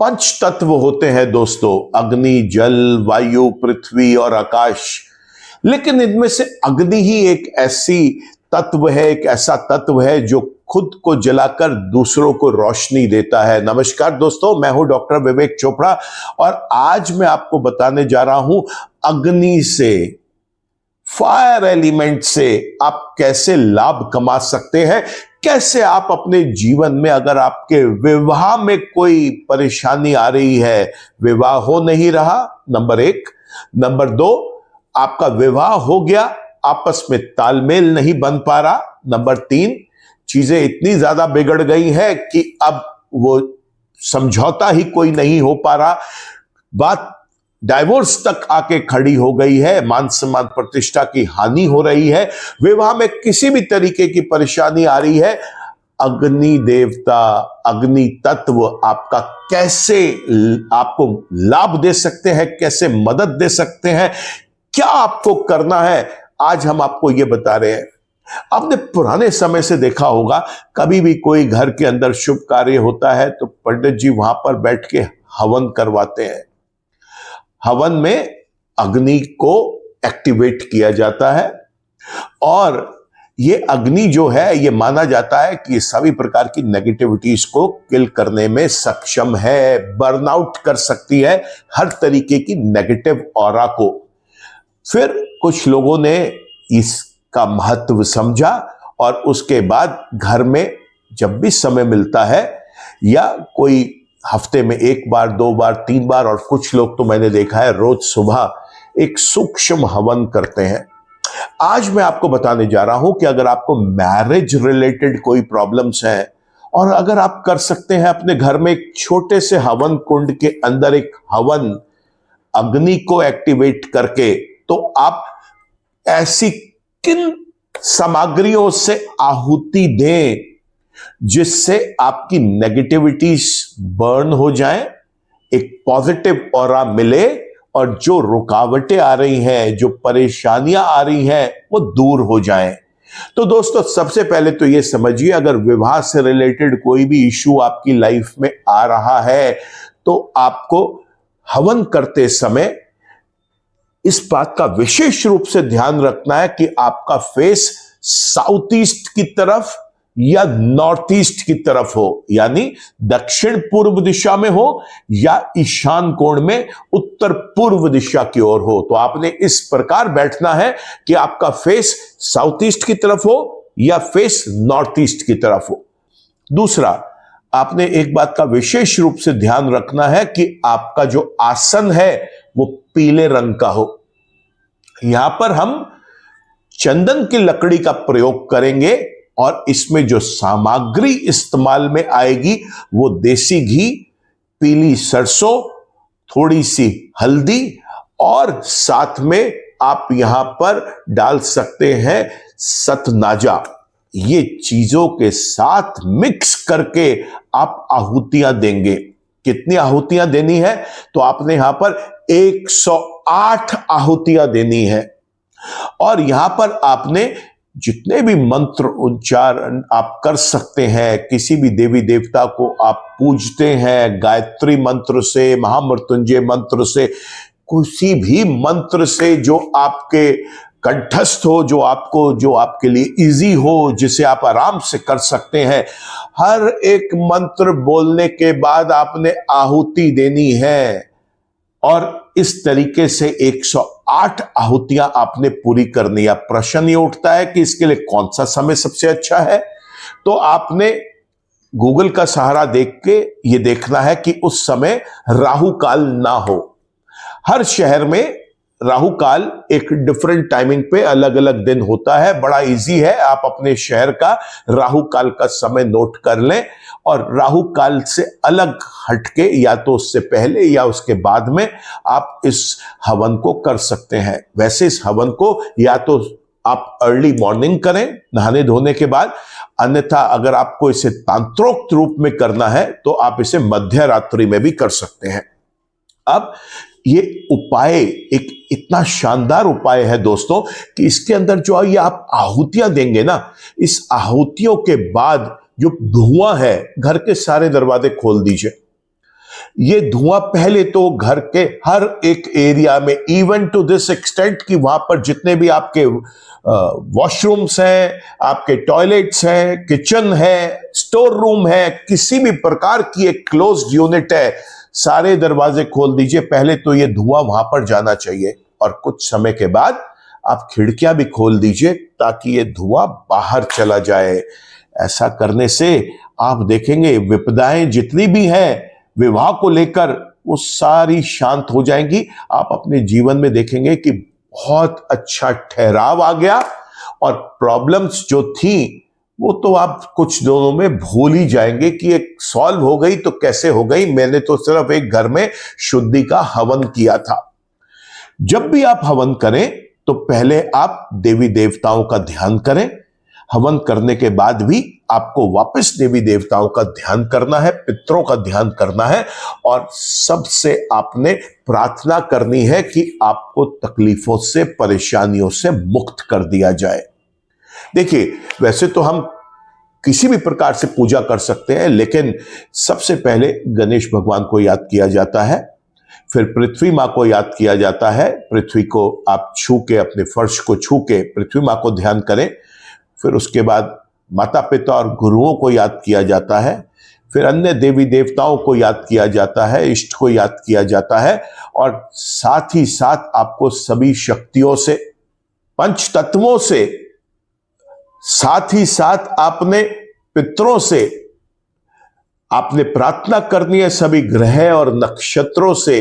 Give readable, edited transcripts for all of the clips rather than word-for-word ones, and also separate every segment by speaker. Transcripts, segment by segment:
Speaker 1: पंच तत्व होते हैं दोस्तों, अग्नि, जल, वायु, पृथ्वी और आकाश। लेकिन इनमें से अग्नि ही एक ऐसी तत्व है, एक ऐसा तत्व है जो खुद को जलाकर दूसरों को रोशनी देता है। नमस्कार दोस्तों, मैं हूं डॉक्टर विवेक चोपड़ा और आज मैं आपको बताने जा रहा हूं अग्नि से, फायर एलिमेंट से आप कैसे लाभ कमा सकते हैं। कैसे आप अपने जीवन में, अगर आपके विवाह में कोई परेशानी आ रही है, विवाह हो नहीं रहा, नंबर 1, नंबर 2, आपका विवाह हो गया, आपस में तालमेल नहीं बन पा रहा, नंबर 3, चीजें इतनी ज्यादा बिगड़ गई हैं कि अब वो समझौता ही कोई नहीं हो पा रहा, बात डाइवोर्स तक आके खड़ी हो गई है, मान सम्मान प्रतिष्ठा की हानि हो रही है, विवाह में किसी भी तरीके की परेशानी आ रही है। अग्नि देवता, अग्नि तत्व आपका कैसे आपको लाभ दे सकते हैं, कैसे मदद दे सकते हैं, क्या आपको करना है, आज हम आपको यह बता रहे हैं। आपने पुराने समय से देखा होगा, कभी भी कोई घर के अंदर शुभ कार्य होता है तो पंडित जी वहां पर बैठ के हवन करवाते हैं। हवन में अग्नि को एक्टिवेट किया जाता है और ये अग्नि जो है, ये माना जाता है कि सभी प्रकार की नेगेटिविटीज को किल करने में सक्षम है, बर्नआउट कर सकती है हर तरीके की नेगेटिव ऑरा को। फिर कुछ लोगों ने इसका महत्व समझा और उसके बाद घर में जब भी समय मिलता है, या कोई हफ्ते में 1 बार, 2 बार, 3 बार, और कुछ लोग तो मैंने देखा है रोज सुबह एक सूक्ष्म हवन करते हैं। आज मैं आपको बताने जा रहा हूं कि अगर आपको मैरिज रिलेटेड कोई प्रॉब्लम्स हैं और अगर आप कर सकते हैं अपने घर में एक छोटे से हवन कुंड के अंदर एक हवन अग्नि को एक्टिवेट करके, तो आप ऐसी किन सामग्रियों से आहुति दें जिससे आपकी नेगेटिविटीज बर्न हो जाएं, एक पॉजिटिव ऑरा मिले और जो रुकावटें आ रही हैं, जो परेशानियां आ रही हैं, वो दूर हो जाएं। तो दोस्तों, सबसे पहले तो ये समझिए, अगर विवाह से रिलेटेड कोई भी इशू आपकी लाइफ में आ रहा है तो आपको हवन करते समय इस बात का विशेष रूप से ध्यान रखना है कि आपका फेस साउथ ईस्ट की तरफ या नॉर्थ ईस्ट की तरफ हो, यानी दक्षिण पूर्व दिशा में हो या ईशान कोण में उत्तर पूर्व दिशा की ओर हो। तो आपने इस प्रकार बैठना है कि आपका फेस साउथ ईस्ट की तरफ हो या फेस नॉर्थ ईस्ट की तरफ हो। दूसरा, आपने एक बात का विशेष रूप से ध्यान रखना है कि आपका जो आसन है वो पीले रंग का हो। यहां पर हम चंदन की लकड़ी का प्रयोग करेंगे और इसमें जो सामग्री इस्तेमाल में आएगी वो देसी घी, पीली सरसों, थोड़ी सी हल्दी और साथ में आप यहां पर डाल सकते हैं सतनाजा। ये चीजों के साथ मिक्स करके आप आहुतियां देंगे। कितनी आहुतियां देनी है? तो आपने यहां पर 108 आहुतियां देनी है और यहां पर आपने जितने भी मंत्र उच्चारण आप कर सकते हैं, किसी भी देवी देवता को आप पूजते हैं, गायत्री मंत्र से, महामृत्युंजय मंत्र से, किसी भी मंत्र से जो आपके कंठस्थ हो, जो आपके लिए इजी हो, जिसे आप आराम से कर सकते हैं, हर एक मंत्र बोलने के बाद आपने आहुति देनी है और इस तरीके से 108 आहुतियां आपने पूरी करनी है। प्रश्न ये उठता है कि इसके लिए कौन सा समय सबसे अच्छा है? तो आपने गूगल का सहारा देख के ये देखना है कि उस समय राहु काल ना हो। हर शहर में राहु काल एक डिफरेंट टाइमिंग पे अलग अलग दिन होता है। बड़ा इजी है, आप अपने शहर का राहु काल का समय नोट कर लें और राहु काल से अलग हटके या तो उससे पहले या उसके बाद में आप इस हवन को कर सकते हैं। वैसे इस हवन को या तो आप अर्ली मॉर्निंग करें नहाने धोने के बाद, अन्यथा अगर आपको इसे तांत्रोक्त रूप में करना है तो आप इसे मध्य रात्रि में भी कर सकते हैं। अब ये उपाय एक इतना शानदार उपाय है दोस्तों कि इसके अंदर जो ये आप आहुतियां देंगे ना, इस आहुतियों के बाद जो धुआं है, घर के सारे दरवाजे खोल दीजिए। ये धुआं पहले तो घर के हर एक एरिया में, इवन टू दिस एक्सटेंट कि वहां पर जितने भी आपके वॉशरूम्स हैं, आपके टॉयलेट्स हैं, किचन है, स्टोर रूम है, किसी भी प्रकार की एक क्लोज्ड यूनिट है, सारे दरवाजे खोल दीजिए। पहले तो ये धुआं वहां पर जाना चाहिए और कुछ समय के बाद आप खिड़कियां भी खोल दीजिए ताकि ये धुआं बाहर चला जाए। ऐसा करने से आप देखेंगे विपदाएं जितनी भी हैं विवाह को लेकर वो सारी शांत हो जाएंगी। आप अपने जीवन में देखेंगे कि बहुत अच्छा ठहराव आ गया और प्रॉब्लम्स जो थी वो तो आप कुछ दिनों में भूल ही जाएंगे कि एक सॉल्व हो गई तो कैसे हो गई। मैंने तो सिर्फ एक घर में शुद्धि का हवन किया था। जब भी आप हवन करें तो पहले आप देवी देवताओं का ध्यान करें। हवन करने के बाद भी आपको वापस देवी देवताओं का ध्यान करना है, पितरों का ध्यान करना है और सबसे आपने प्रार्थना करनी है कि आपको तकलीफों से, परेशानियों से मुक्त कर दिया जाए। देखिए, वैसे तो हम किसी भी प्रकार से पूजा कर सकते हैं, लेकिन सबसे पहले गणेश भगवान को याद किया जाता है, फिर पृथ्वी माँ को याद किया जाता है। पृथ्वी को आप छू के, अपने फर्श को छू के पृथ्वी माँ को ध्यान करें। फिर उसके बाद माता पिता और गुरुओं को याद किया जाता है। फिर अन्य देवी देवताओं को याद किया जाता है, इष्ट को याद किया जाता है और साथ ही साथ आपको सभी शक्तियों से, पंच तत्वों से, साथ ही साथ आपने पितरों से आपने प्रार्थना करनी है, सभी ग्रह और नक्षत्रों से,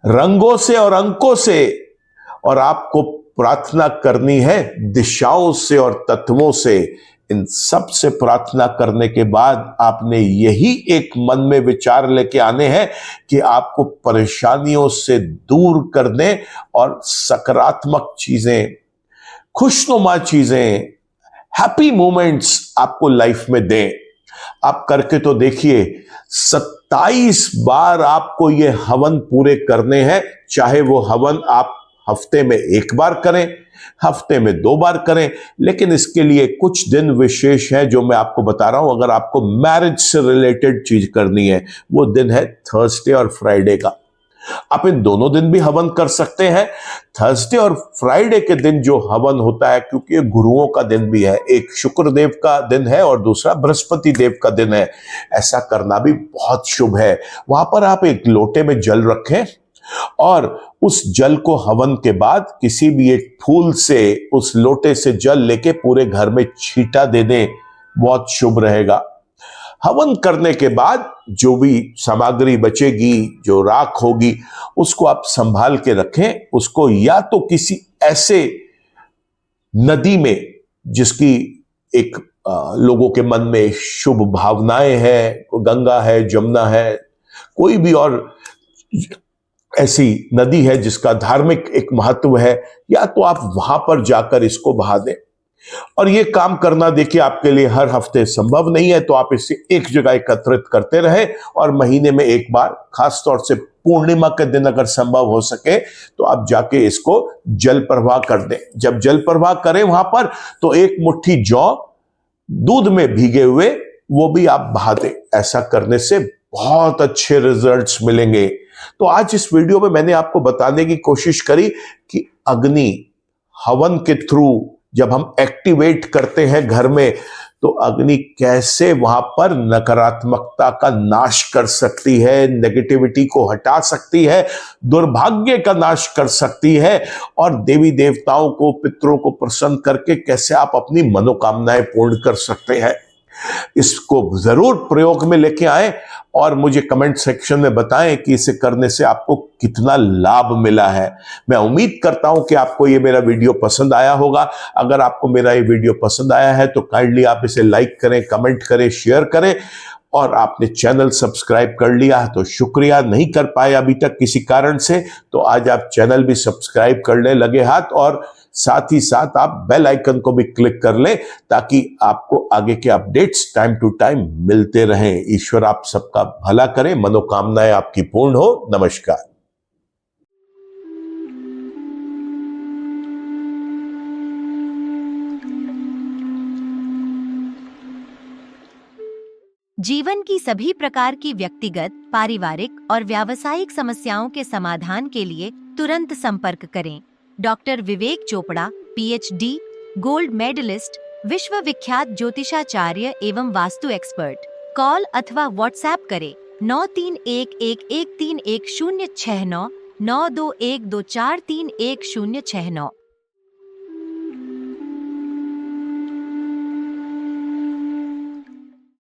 Speaker 1: रंगों से और अंकों से, और आपको प्रार्थना करनी है दिशाओं से और तत्वों से। इन सब से प्रार्थना करने के बाद आपने यही एक मन में विचार लेके आने हैं कि आपको परेशानियों से दूर करने और सकारात्मक चीजें, खुशनुमा चीजें, हैप्पी मोमेंट्स आपको लाइफ में दें। आप करके तो देखिए, 27 बार आपको ये हवन पूरे करने हैं। चाहे वो हवन आप हफ्ते में 1 बार करें, हफ्ते में 2 बार करें, लेकिन इसके लिए कुछ दिन विशेष है जो मैं आपको बता रहा हूं। अगर आपको मैरिज से रिलेटेड चीज करनी है, वो दिन है थर्सडे और फ्राइडे का। आप इन दोनों दिन भी हवन कर सकते हैं। थर्सडे और फ्राइडे के दिन जो हवन होता है, क्योंकि ये गुरुओं का दिन भी है, एक शुक्र देव का दिन है और दूसरा बृहस्पति देव का दिन है, ऐसा करना भी बहुत शुभ है। वहां पर आप एक लोटे में जल रखें और उस जल को हवन के बाद किसी भी एक फूल से उस लोटे से जल लेके पूरे घर में छींटा दे दें, बहुत शुभ रहेगा। हवन करने के बाद जो भी सामग्री बचेगी, जो राख होगी, उसको आप संभाल के रखें। उसको या तो किसी ऐसे नदी में जिसकी एक लोगों के मन में शुभ भावनाएं हैं, गंगा है, जमुना है, कोई भी और ऐसी नदी है जिसका धार्मिक एक महत्व है, या तो आप वहां पर जाकर इसको बहा दें। और ये काम करना देखिए आपके लिए हर हफ्ते संभव नहीं है, तो आप इसे एक जगह एकत्रित करते रहे और महीने में 1 बार, खास तौर से पूर्णिमा के दिन अगर संभव हो सके तो आप जाके इसको जल प्रवाह कर दें। जब जल प्रवाह करें वहां पर, तो 1 मुट्ठी जौ दूध में भीगे हुए वो भी आप बहा दें। ऐसा करने से बहुत अच्छे रिजल्ट्स मिलेंगे। तो आज इस वीडियो में मैंने आपको बताने की कोशिश करी कि अग्नि हवन के थ्रू जब हम एक्टिवेट करते हैं घर में, तो अग्नि कैसे वहां पर नकारात्मकता का नाश कर सकती है, नेगेटिविटी को हटा सकती है, दुर्भाग्य का नाश कर सकती है, और देवी देवताओं को, पितरों को प्रसन्न करके कैसे आप अपनी मनोकामनाएं पूर्ण कर सकते हैं। इसको जरूर प्रयोग में लेके आएं और मुझे कमेंट सेक्शन में बताएं कि इसे करने से आपको कितना लाभ मिला है। मैं उम्मीद करता हूं कि आपको ये मेरा वीडियो पसंद आया होगा। अगर आपको मेरा ये वीडियो पसंद आया है तो काइंडली आप इसे लाइक करें, कमेंट करें, शेयर करें, और आपने चैनल सब्सक्राइब कर लिया तो शुक्रिया। नहीं कर पाए अभी तक किसी कारण से, तो आज आप चैनल भी सब्सक्राइब करने लगे हाथ, और साथ ही साथ आप बेल आइकन को भी क्लिक कर लें ताकि आपको आगे के अपडेट्स टाइम टू टाइम मिलते रहें। ईश्वर आप सबका भला करे, मनोकामनाएं आपकी पूर्ण हो। नमस्कार।
Speaker 2: जीवन की सभी प्रकार की व्यक्तिगत, पारिवारिक और व्यावसायिक समस्याओं के समाधान के लिए तुरंत संपर्क करें। डॉक्टर विवेक चोपड़ा, पीएचडी, गोल्ड मेडलिस्ट, विश्व विख्यात ज्योतिषाचार्य एवं वास्तु एक्सपर्ट। कॉल अथवा व्हाट्सएप करें 9311131069 9212431069।